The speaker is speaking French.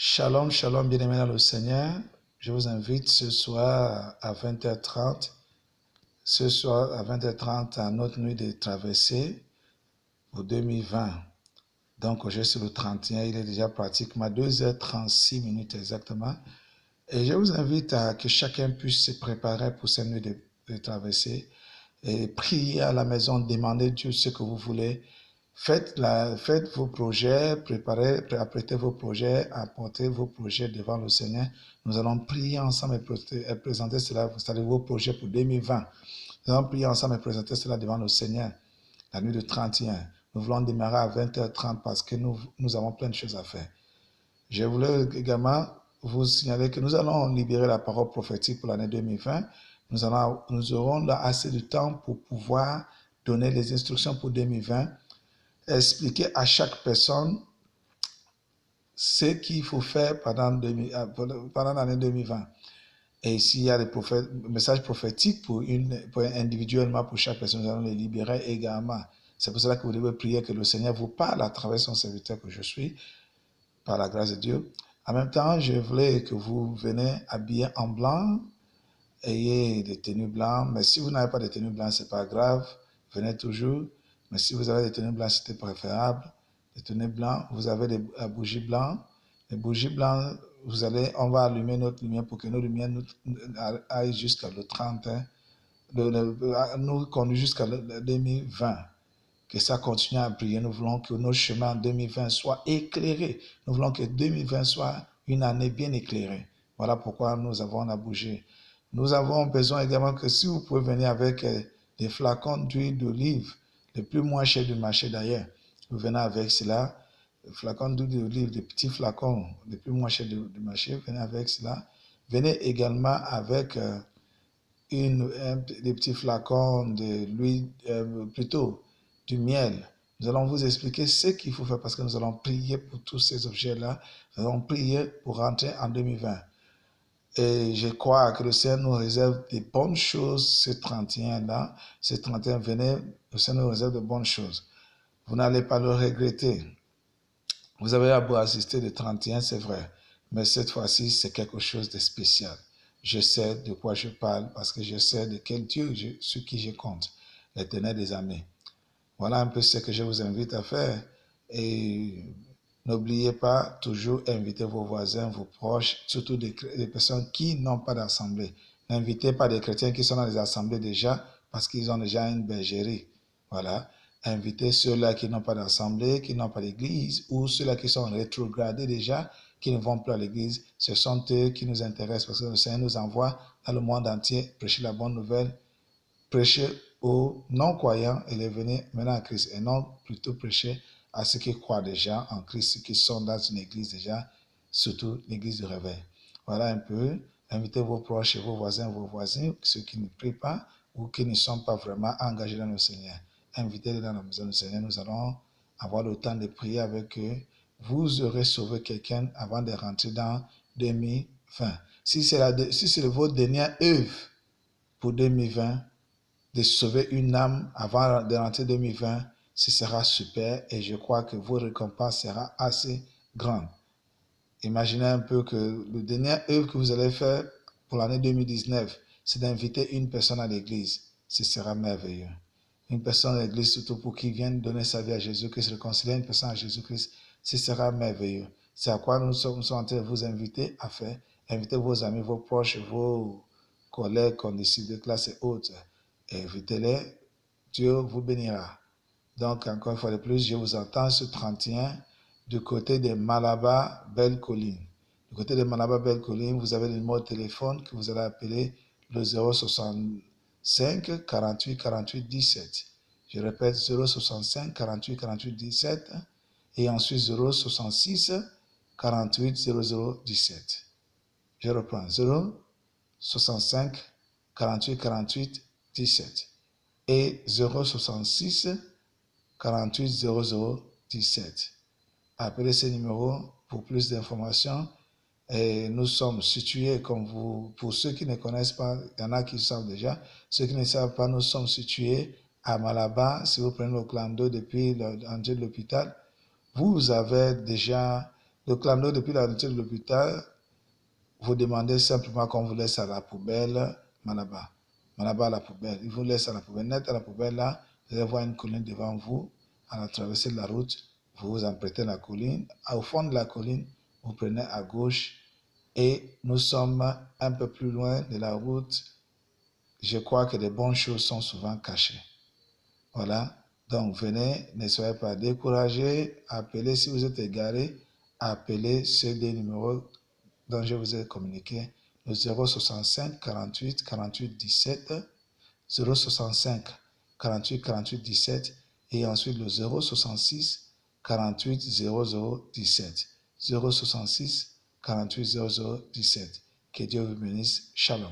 Shalom, shalom, bien-aimés dans le Seigneur. Je vous invite ce soir à 20h30. Ce soir à 20h30 à notre nuit de traversée pour 2020. Donc aujourd'hui c'est le 31, il est déjà pratiquement 2h36 minutes exactement. Et je vous invite à que chacun puisse se préparer pour cette nuit de traversée et prier à la maison, demander Dieu ce que vous voulez. Faites vos projets, apprêtez vos projets, apportez vos projets devant le Seigneur. Nous allons prier ensemble et présenter cela, c'est-à-dire vos projets pour 2020. Nous allons prier ensemble et présenter cela devant le Seigneur, la nuit de 31. Nous voulons démarrer à 20h30 parce que nous avons plein de choses à faire. Je voulais également vous signaler que nous allons libérer la parole prophétique pour l'année 2020. Nous aurons là assez de temps pour pouvoir donner les instructions pour 2020, expliquer à chaque personne ce qu'il faut faire pendant l'année 2020. Et s'il y a des messages prophétiques individuellement pour chaque personne, nous allons les libérer également. C'est pour cela que vous devez prier que le Seigneur vous parle à travers son serviteur que je suis, par la grâce de Dieu. En même temps, je voulais que vous venez habillés en blanc, ayez des tenues blanches. Mais si vous n'avez pas de tenues blanches, ce n'est pas grave. Venez toujours. Mais si vous avez des tenues blanches, c'était préférable. Des tenues blanches, vous avez des bougies blanches. Les bougies blanches, on va allumer notre lumière pour que nos lumières aillent jusqu'à le 30, nous conduisent jusqu'à le 2020. Que ça continue à briller. Nous voulons que nos chemins en 2020 soient éclairés. Nous voulons que 2020 soit une année bien éclairée. Voilà pourquoi nous avons la bougie. Nous avons besoin également que si vous pouvez venir avec des flacons d'huile d'olive, les plus moins chers du marché d'ailleurs, vous venez avec cela. Les flacons d'huile d'olive, des petits flacons, les plus moins chers du marché, venez avec cela. Venez également avec des petits flacons de l'huile, plutôt du miel. Nous allons vous expliquer ce qu'il faut faire parce que nous allons prier pour tous ces objets-là. Nous allons prier pour rentrer en 2020. Et je crois que le Seigneur nous réserve de bonnes choses ce 31-là. Ce 31, venez, le Seigneur nous réserve de bonnes choses. Vous n'allez pas le regretter. Vous avez beau assister le 31, c'est vrai. Mais cette fois-ci, c'est quelque chose de spécial. Je sais de quoi je parle parce que je sais de quel Dieu sur qui je compte, l'Éternel des armées. Voilà un peu ce que je vous invite à faire. Et n'oubliez pas, toujours inviter vos voisins, vos proches, surtout des personnes qui n'ont pas d'assemblée. N'invitez pas des chrétiens qui sont dans les assemblées déjà parce qu'ils ont déjà une bergerie. Voilà. Invitez ceux-là qui n'ont pas d'assemblée, qui n'ont pas d'église, ou ceux-là qui sont rétrogradés déjà, qui ne vont plus à l'église. Ce sont eux qui nous intéressent parce que le Seigneur nous envoie dans le monde entier prêcher la bonne nouvelle, prêcher aux non-croyants et les venir maintenant à Christ, et non plutôt prêcher à ceux qui croient déjà en Christ, ceux qui sont dans une église déjà, surtout l'église de réveil. Voilà un peu. Invitez vos proches et vos voisins, ceux qui ne prient pas ou qui ne sont pas vraiment engagés dans le Seigneur. Invitez-les dans la maison du Seigneur. Nous allons avoir le temps de prier avec eux. Vous aurez sauvé quelqu'un avant de rentrer dans 2020. Si c'est votre dernière œuvre pour 2020, de sauver une âme avant de rentrer 2020, ce sera super et je crois que vos récompenses seront assez grandes. Imaginez un peu que la dernière œuvre que vous allez faire pour l'année 2019, c'est d'inviter une personne à l'église. Ce sera merveilleux. Une personne à l'église, surtout pour qui vienne donner sa vie à Jésus-Christ, réconcilier une personne à Jésus-Christ, ce sera merveilleux. C'est à quoi nous sommes en train de vous inviter à faire. Invitez vos amis, vos proches, vos collègues, condisciples de classe et autres. Invitez-les, Dieu vous bénira. Donc, encore une fois de plus, je vous entends ce 31 du côté de Malabar, Belle-Colline. Du côté de Malabar, Belle-Colline, vous avez le numéro de téléphone que vous allez appeler le 065 48 48 17. Je répète, 065 48 48 17 et ensuite 066 48 00 17. Je reprends, 065 48 48 17 et 066 48 00 17. Appelez ces numéros pour plus d'informations. Et nous sommes situés, comme vous, pour ceux qui ne connaissent pas, il y en a qui savent déjà. Ceux qui ne savent pas, nous sommes situés à Malabar. Si vous prenez le clando depuis l'entrée de l'hôpital, vous avez déjà le clando depuis la rupture de l'hôpital, vous demandez simplement qu'on vous laisse à la poubelle, Manaba. Manaba à la poubelle. Il vous laisse à la poubelle. Net à la poubelle, là, vous allez voir une colline devant vous. À la traversée de la route, vous vous empruntez la colline. Au fond de la colline, vous prenez à gauche et nous sommes un peu plus loin de la route. Je crois que les bonnes choses sont souvent cachées. Voilà. Donc, venez, ne soyez pas découragés. Appelez si vous êtes égaré. Appelez ces deux numéros dont je vous ai communiqué, le 065 48 48 17, 065 48 48 17 et ensuite le 066 48 00 17. 066 48 00 17. Que Dieu vous bénisse. Shalom.